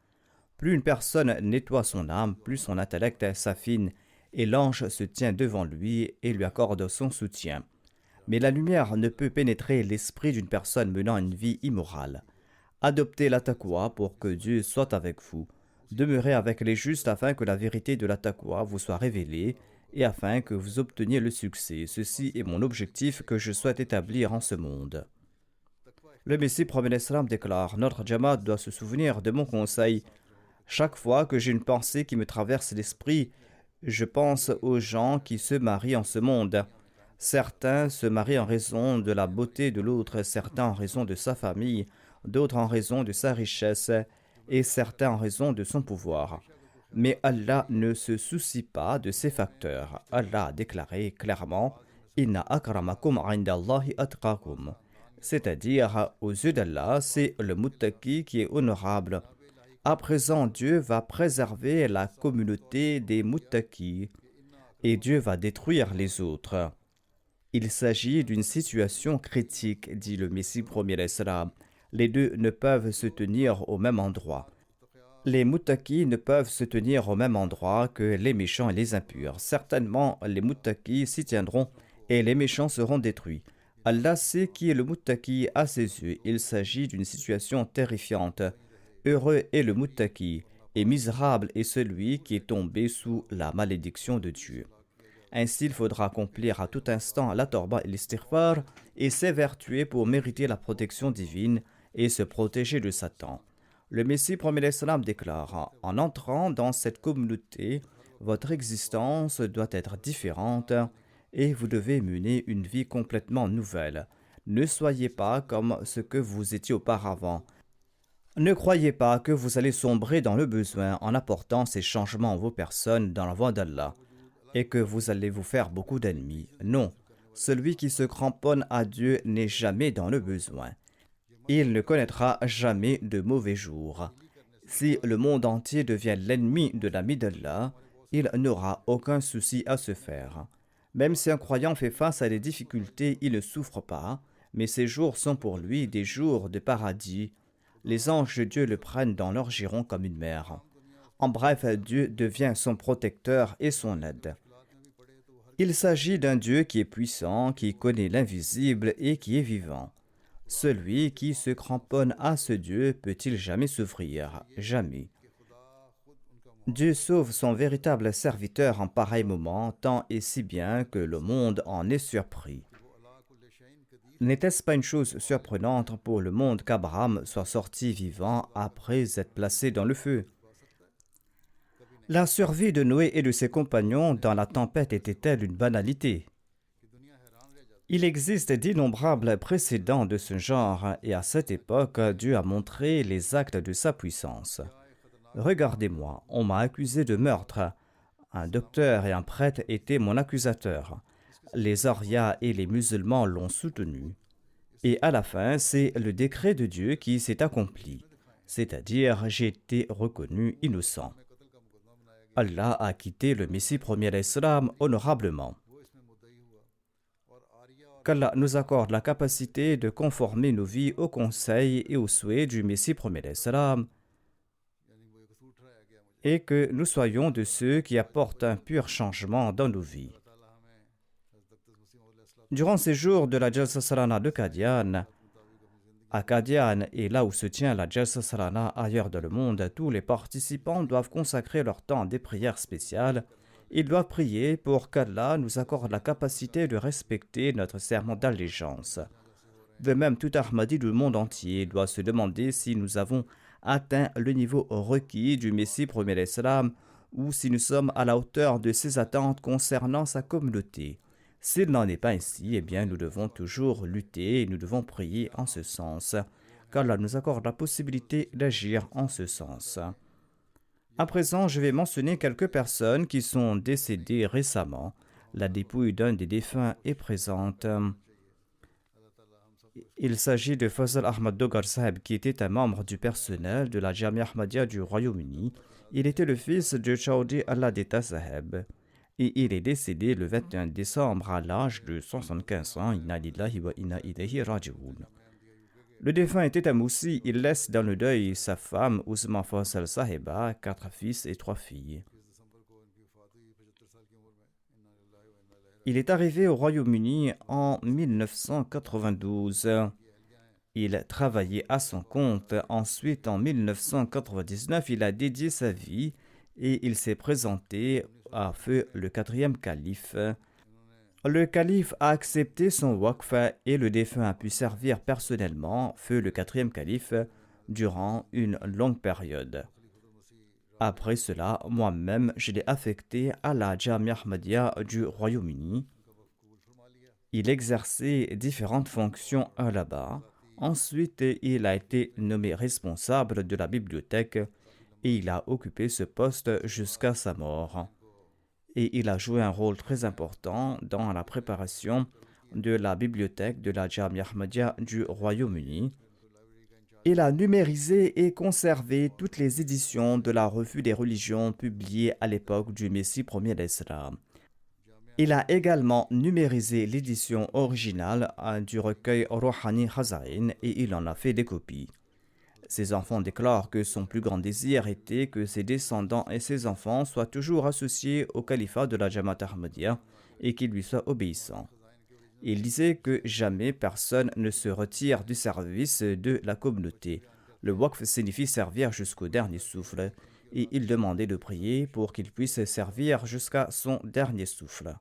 Plus une personne nettoie son âme, plus son intellect s'affine, et l'ange se tient devant lui et lui accorde son soutien. Mais la lumière ne peut pénétrer l'esprit d'une personne menant une vie immorale. Adoptez la taqwa pour que Dieu soit avec vous. Demeurez avec les justes afin que la vérité de la taqwa vous soit révélée et afin que vous obteniez le succès. Ceci est mon objectif que je souhaite établir en ce monde. Le Messie promet l'Islam déclare: notre Jamaat doit se souvenir de mon conseil. Chaque fois que j'ai une pensée qui me traverse l'esprit, je pense aux gens qui se marient en ce monde. Certains se marient en raison de la beauté de l'autre, certains en raison de sa famille, d'autres en raison de sa richesse et certains en raison de son pouvoir. Mais Allah ne se soucie pas de ces facteurs. Allah a déclaré clairement: Inna akramakum indallahi atqakum. C'est-à-dire, aux yeux d'Allah, c'est le muttaqi qui est honorable. À présent, Dieu va préserver la communauté des muttaqis et Dieu va détruire les autres. Il s'agit d'une situation critique, dit le Messie premier l'Islam. Les deux ne peuvent se tenir au même endroit. Les muttaqis ne peuvent se tenir au même endroit que les méchants et les impurs. Certainement, les muttaqis s'y tiendront et les méchants seront détruits. Allah sait qui est le muttaqi à ses yeux. Il s'agit d'une situation terrifiante. Heureux est le muttaqi et misérable est celui qui est tombé sous la malédiction de Dieu. Ainsi, il faudra accomplir à tout instant la torba et l'istighfar et s'évertuer pour mériter la protection divine et se protéger de Satan. Le Messie promet l'Islam déclare: en entrant dans cette communauté, votre existence doit être différente et vous devez mener une vie complètement nouvelle. Ne soyez pas comme ce que vous étiez auparavant. Ne croyez pas que vous allez sombrer dans le besoin en apportant ces changements en vos personnes dans la voie d'Allah et que vous allez vous faire beaucoup d'ennemis. Non, celui qui se cramponne à Dieu n'est jamais dans le besoin. Il ne connaîtra jamais de mauvais jours. Si le monde entier devient l'ennemi de l'ami d'Allah, il n'aura aucun souci à se faire. Même si un croyant fait face à des difficultés, il ne souffre pas, mais ces jours sont pour lui des jours de paradis. Les anges de Dieu le prennent dans leur giron comme une mère. En bref, Dieu devient son protecteur et son aide. Il s'agit d'un Dieu qui est puissant, qui connaît l'invisible et qui est vivant. Celui qui se cramponne à ce Dieu peut-il jamais souffrir? Jamais. Dieu sauve son véritable serviteur en pareil moment, tant et si bien que le monde en est surpris. N'était-ce pas une chose surprenante pour le monde qu'Abraham soit sorti vivant après être placé dans le feu? La survie de Noé et de ses compagnons dans la tempête était-elle une banalité? Il existe d'innombrables précédents de ce genre et à cette époque, Dieu a montré les actes de sa puissance. Regardez-moi, on m'a accusé de meurtre. Un docteur et un prêtre étaient mon accusateur. Les Orias et les musulmans l'ont soutenu. Et à la fin, c'est le décret de Dieu qui s'est accompli. C'est-à-dire, j'ai été reconnu innocent. Allah a quitté le Messie premier l'Islam honorablement. Qu'Allah nous accorde la capacité de conformer nos vies aux conseils et aux souhaits du Messie premier l'Islam et que nous soyons de ceux qui apportent un pur changement dans nos vies. Durant ces jours de la Jalsa Salana de Qadian, à Qadian et là où se tient la Jalsa Salana ailleurs dans le monde, tous les participants doivent consacrer leur temps à des prières spéciales. Ils doivent prier pour qu'Allah nous accorde la capacité de respecter notre serment d'allégeance. De même, tout Ahmadi du monde entier doit se demander si nous avons atteint le niveau requis du Messie premier d'Islam ou si nous sommes à la hauteur de ses attentes concernant sa communauté. S'il n'en est pas ainsi, eh bien nous devons toujours lutter et nous devons prier en ce sens, qu'Allah nous accorde la possibilité d'agir en ce sens. À présent, je vais mentionner quelques personnes qui sont décédées récemment. La dépouille d'un des défunts est présente. Il s'agit de Fazl Ahmad Dogar Saheb, qui était un membre du personnel de la Jamia Ahmadiyya du Royaume-Uni. Il était le fils de Chaudhry Alladeta Saheb et il est décédé le 21 décembre à l'âge de 75 ans. Inna lillahi wa inna ilayhi raji'un. Le défunt était un moussi. Il laisse dans le deuil sa femme Ousma Fazl Saheba, 4 fils et 3 filles. Il est arrivé au Royaume-Uni en 1992. Il travaillait à son compte. Ensuite, en 1999, il a dédié sa vie et il s'est présenté à feu le 4e calife. Le calife a accepté son waqf et le défunt a pu servir personnellement feu le 4e calife durant une longue période. Après cela, moi-même, je l'ai affecté à la Jamia Ahmadiyya du Royaume-Uni. Il exerçait différentes fonctions là-bas. Ensuite, il a été nommé responsable de la bibliothèque et il a occupé ce poste jusqu'à sa mort. Et il a joué un rôle très important dans la préparation de la bibliothèque de la Jamia Ahmadiyya du Royaume-Uni. Il a numérisé et conservé toutes les éditions de la Revue des religions publiées à l'époque du Messie premier d'Islam. Il a également numérisé l'édition originale du recueil Rouhani Hazain et il en a fait des copies. Ses enfants déclarent que son plus grand désir était que ses descendants et ses enfants soient toujours associés au califat de la Jamaat Ahmadiyya et qu'ils lui soient obéissants. Il disait que jamais personne ne se retire du service de la communauté. Le waqf signifie servir jusqu'au dernier souffle et il demandait de prier pour qu'il puisse servir jusqu'à son dernier souffle.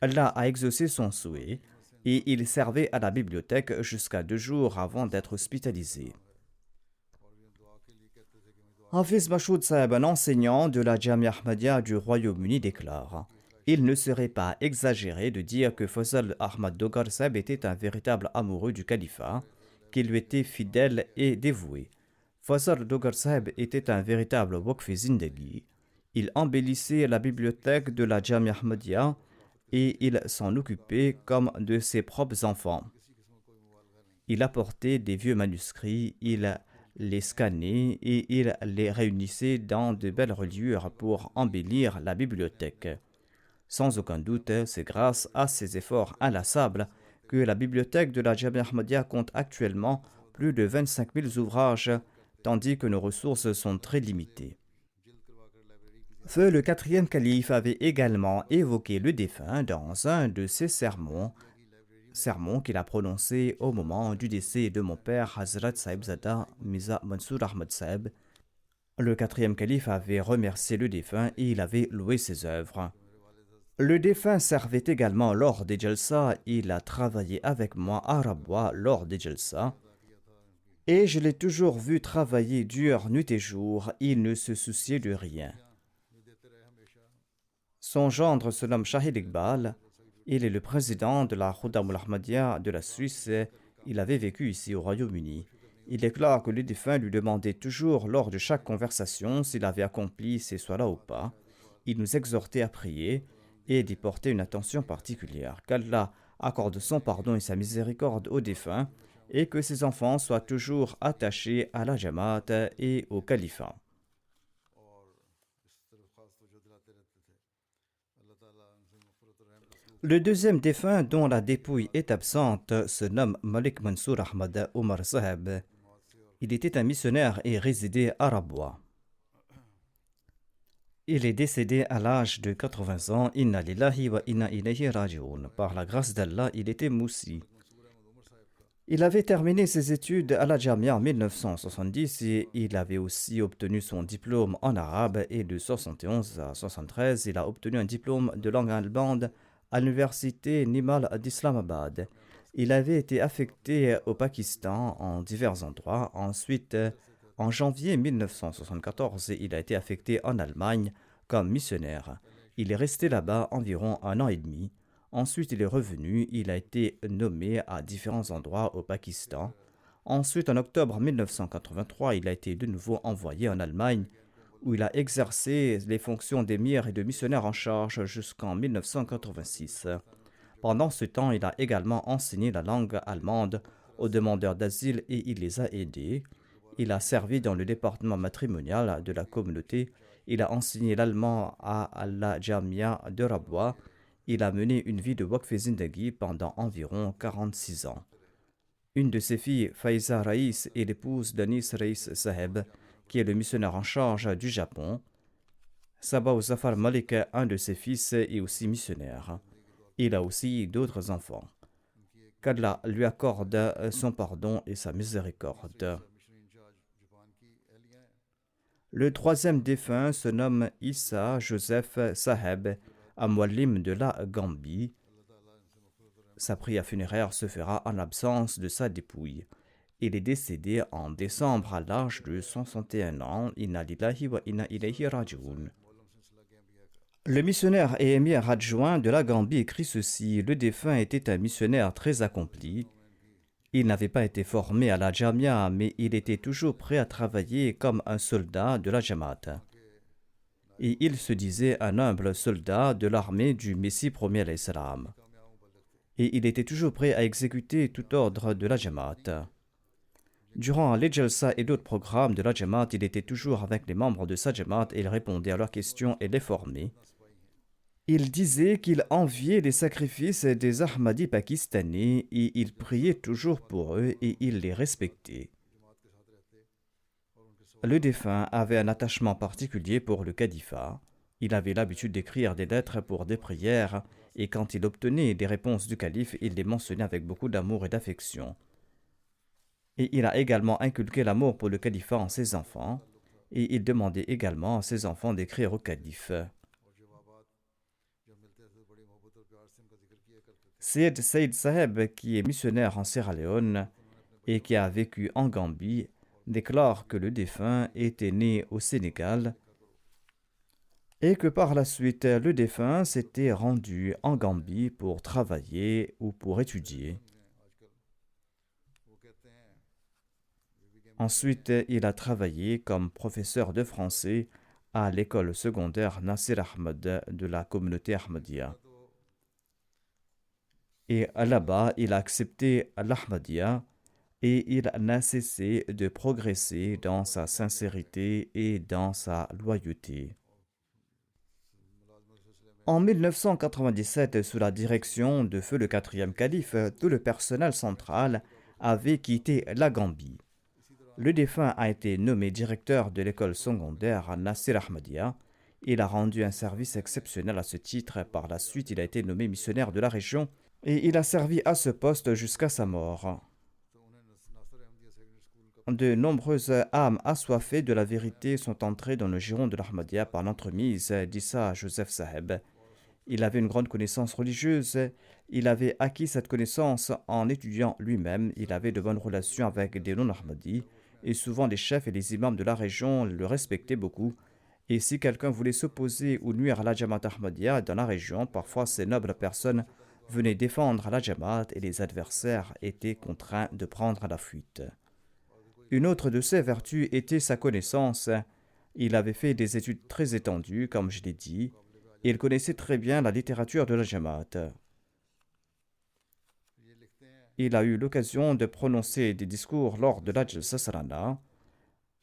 Allah a exaucé son souhait et il servait à la bibliothèque jusqu'à 2 jours avant d'être hospitalisé. Hafiz Mashoud Saheb, un enseignant de la Jamia Ahmadiyya du Royaume-Uni, déclare: il ne serait pas exagéré de dire que Fazl Ahmad Dogar Saheb était un véritable amoureux du califat, qu'il lui était fidèle et dévoué. Fazl Dogar Saheb était un véritable waqf zindagi. Il embellissait la bibliothèque de la Jamia Ahmadiyya et il s'en occupait comme de ses propres enfants. Il apportait des vieux manuscrits, il les scannait et il les réunissait dans de belles reliures pour embellir la bibliothèque. Sans aucun doute, c'est grâce à ces efforts inlassables que la bibliothèque de la Jamia Ahmadiyya compte actuellement plus de 25 000 ouvrages, tandis que nos ressources sont très limitées. Feu le 4e calife avait également évoqué le défunt dans un de ses sermons qu'il a prononcé au moment du décès de mon père Hazrat Sahibzada Mirza Mansour Ahmad Saheb. Le 4e calife avait remercié le défunt et il avait loué ses œuvres. Le défunt servait également lors des Jalsa. Il a travaillé avec moi à Rabwa lors des Jalsa. Et je l'ai toujours vu travailler dur nuit et jour. Il ne se souciait de rien. Son gendre se nomme Shahid Iqbal. Il est le président de la Khuddam al-Ahmadiyya de la Suisse. Il avait vécu ici au Royaume-Uni. Il déclare que le défunt lui demandait toujours lors de chaque conversation s'il avait accompli ces soins-là ou pas. Il nous exhortait à prier et d'y porter une attention particulière. Qu'Allah accorde son pardon et sa miséricorde aux défunts et que ses enfants soient toujours attachés à la Jamaat et au califat. Le deuxième défunt dont la dépouille est absente se nomme Malik Mansour Ahmad Omar Saheb. Il était un missionnaire et résidait à Rabwa. Il est décédé à l'âge de 80 ans. Inna lillahi wa inna ilayhi raji'un. Par la grâce d'Allah, il était moussi. Il avait terminé ses études à la Jamia en 1970 et il avait aussi obtenu son diplôme en arabe et de 71 à 73, il a obtenu un diplôme de langue allemande à l'université Nimal d'Islamabad. Il avait été affecté au Pakistan en divers endroits. Ensuite, en janvier 1974, il a été affecté en Allemagne comme missionnaire. Il est resté là-bas environ 1 an et demi. Ensuite, il est revenu, il a été nommé à différents endroits au Pakistan. Ensuite, en octobre 1983, il a été de nouveau envoyé en Allemagne, où il a exercé les fonctions d'émir et de missionnaire en charge jusqu'en 1986. Pendant ce temps, il a également enseigné la langue allemande aux demandeurs d'asile et il les a aidés. Il a servi dans le département matrimonial de la communauté. Il a enseigné l'allemand à la Jamia de Rabwa. Il a mené une vie de Waqf Zindagi pendant environ 46 ans. Une de ses filles, Faiza Raïs, est l'épouse d'Anis Raïs Saheb, qui est le missionnaire en charge du Japon. Sabah Zafar Malik, un de ses fils, est aussi missionnaire. Il a aussi d'autres enfants. Qu'Allah lui accorde son pardon et sa miséricorde. Le troisième défunt se nomme Issa Joseph Saheb, un muallim de la Gambie. Sa prière funéraire se fera en l'absence de sa dépouille. Il est décédé en décembre à l'âge de 161 ans. Inna lillahi wa inna ilayhi raji'un. Le missionnaire et émir adjoint de la Gambie écrit ceci: le défunt était un missionnaire très accompli. Il n'avait pas été formé à la Jamia, mais il était toujours prêt à travailler comme un soldat de la Jamaat. Et il se disait un humble soldat de l'armée du Messie premier à l'Islam. Et il était toujours prêt à exécuter tout ordre de la Jamaat. Durant les Jalsa et d'autres programmes de la Jamaat, il était toujours avec les membres de sa Jamaat et il répondait à leurs questions et les formait. Il disait qu'il enviait les sacrifices des Ahmadis pakistanais et il priait toujours pour eux et il les respectait. Le défunt avait un attachement particulier pour le califat. Il avait l'habitude d'écrire des lettres pour des prières et quand il obtenait des réponses du calife, il les mentionnait avec beaucoup d'amour et d'affection. Et il a également inculqué l'amour pour le califat en ses enfants et il demandait également à ses enfants d'écrire au calife. Syed Said Saheb, qui est missionnaire en Sierra Leone et qui a vécu en Gambie, déclare que le défunt était né au Sénégal et que par la suite, le défunt s'était rendu en Gambie pour travailler ou pour étudier. Ensuite, il a travaillé comme professeur de français à l'école secondaire Nasir Ahmed de la communauté Ahmadiyya. Et là-bas, il a accepté l'Ahmadiyya et il n'a cessé de progresser dans sa sincérité et dans sa loyauté. En 1997, sous la direction de feu le quatrième calife, tout le personnel central avait quitté la Gambie. Le défunt a été nommé directeur de l'école secondaire Nasir Ahmadiyya. Il a rendu un service exceptionnel à ce titre. Par la suite, il a été nommé missionnaire de la région et il a servi à ce poste jusqu'à sa mort. De nombreuses âmes assoiffées de la vérité sont entrées dans le giron de l'Ahmadiyya par l'entremise d'Issa Joseph Saheb. Il avait une grande connaissance religieuse. Il avait acquis cette connaissance en étudiant lui-même. Il avait de bonnes relations avec des non-Ahmadis et souvent les chefs et les imams de la région le respectaient beaucoup. Et si quelqu'un voulait s'opposer ou nuire à la Jamaat Ahmadiyya dans la région, parfois ces nobles personnes venaient défendre la Jamaat et les adversaires étaient contraints de prendre la fuite. Une autre de ses vertus était sa connaissance. Il avait fait des études très étendues, comme je l'ai dit, et il connaissait très bien la littérature de la Jamaat. Il a eu l'occasion de prononcer des discours lors de la Jalsa Sarana,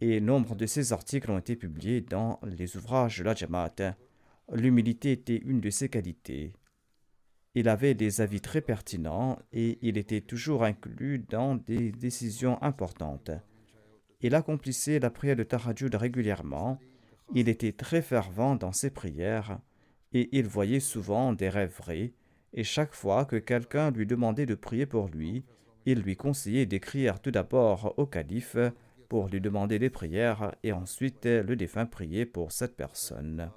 et nombre de ses articles ont été publiés dans les ouvrages de la Jamaat. L'humilité était une de ses qualités. Il avait des avis très pertinents et il était toujours inclus dans des décisions importantes. Il accomplissait la prière de Tahajjud régulièrement Il était très fervent dans ses prières et il voyait souvent des rêves vrais, et chaque fois que quelqu'un lui demandait de prier pour lui, il lui conseillait d'écrire tout d'abord au calife pour lui demander des prières et ensuite le défunt priait pour cette personne.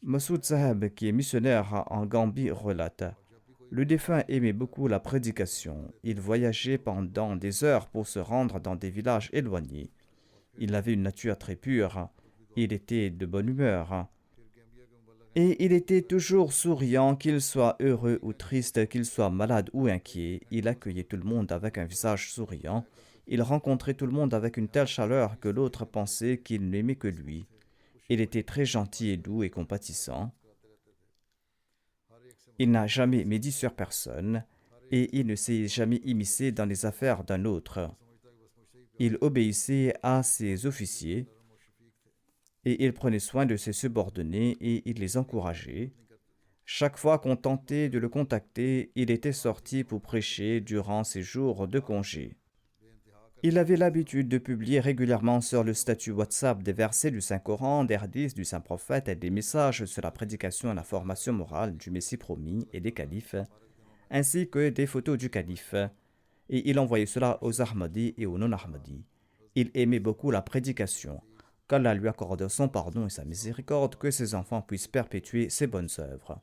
Masoud Saheb, qui est missionnaire en Gambie, relate: le défunt aimait beaucoup la prédication. Il voyageait pendant des heures pour se rendre dans des villages éloignés. Il avait une nature très pure. Il était de bonne humeur. Et il était toujours souriant, qu'il soit heureux ou triste, qu'il soit malade ou inquiet. Il accueillait tout le monde avec un visage souriant. Il rencontrait tout le monde avec une telle chaleur que l'autre pensait qu'il n'aimait que lui. Il était très gentil et doux et compatissant. Il n'a jamais médit sur personne et il ne s'est jamais immiscé dans les affaires d'un autre. Il obéissait à ses officiers et il prenait soin de ses subordonnés et il les encourageait. Chaque fois qu'on tentait de le contacter, il était sorti pour prêcher durant ses jours de congé. Il avait l'habitude de publier régulièrement sur le statut WhatsApp des versets du Saint-Coran, des hadiths du Saint-Prophète et des messages sur la prédication et la formation morale du Messie promis et des califes, ainsi que des photos du calife, et il envoyait cela aux Ahmadis et aux non-Ahmadis. Il aimait beaucoup la prédication. Qu'Allah lui accorde son pardon et sa miséricorde, que ses enfants puissent perpétuer ses bonnes œuvres.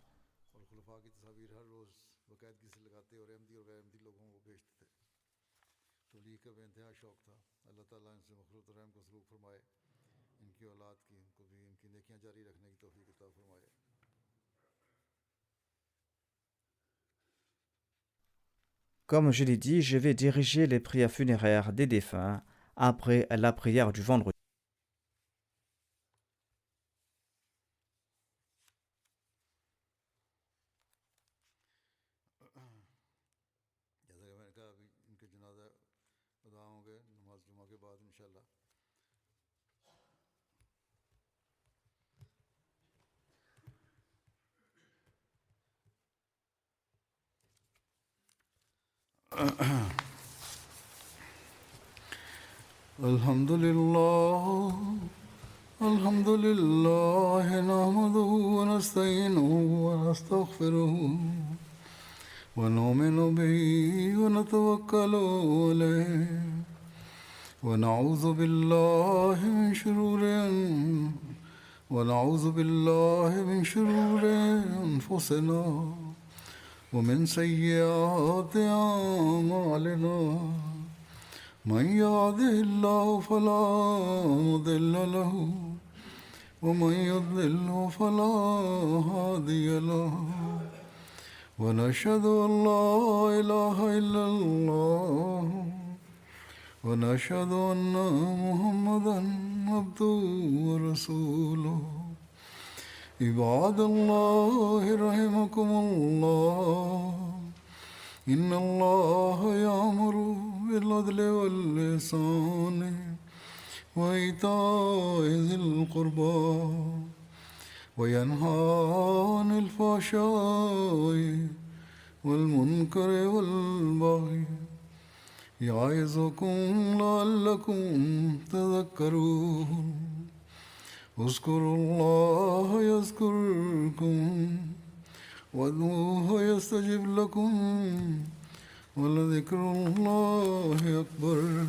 Comme je l'ai dit, je vais diriger les prières funéraires des défunts après la prière du vendredi. Alhamdulillah, alhamdulillah, nahmaduhu wa nasta'inuhu wa nastaghfiruhu wa nu'minu bihi wa natawakkalu alayhi wa na'udhu billahi min shururi ونعوذ بالله من شرور أنفسنا ومن سيئات أعمالنا من يهده الله فلا مضل له ومن يضلل فلا هادي له ونشهد أن لا إله إلا الله ونشهد أن محمدا عبده ورسوله عباد الله رحمكم الله إن الله يأمر بالعدل والإحسان وإيتاء ذي القربى وينهى عن الفحشاء والمنكر والبغي يعظكم لعلكم تذكرون اذكروا الله يذكركم وادعوه يستجب لكم ولذكر الله أكبر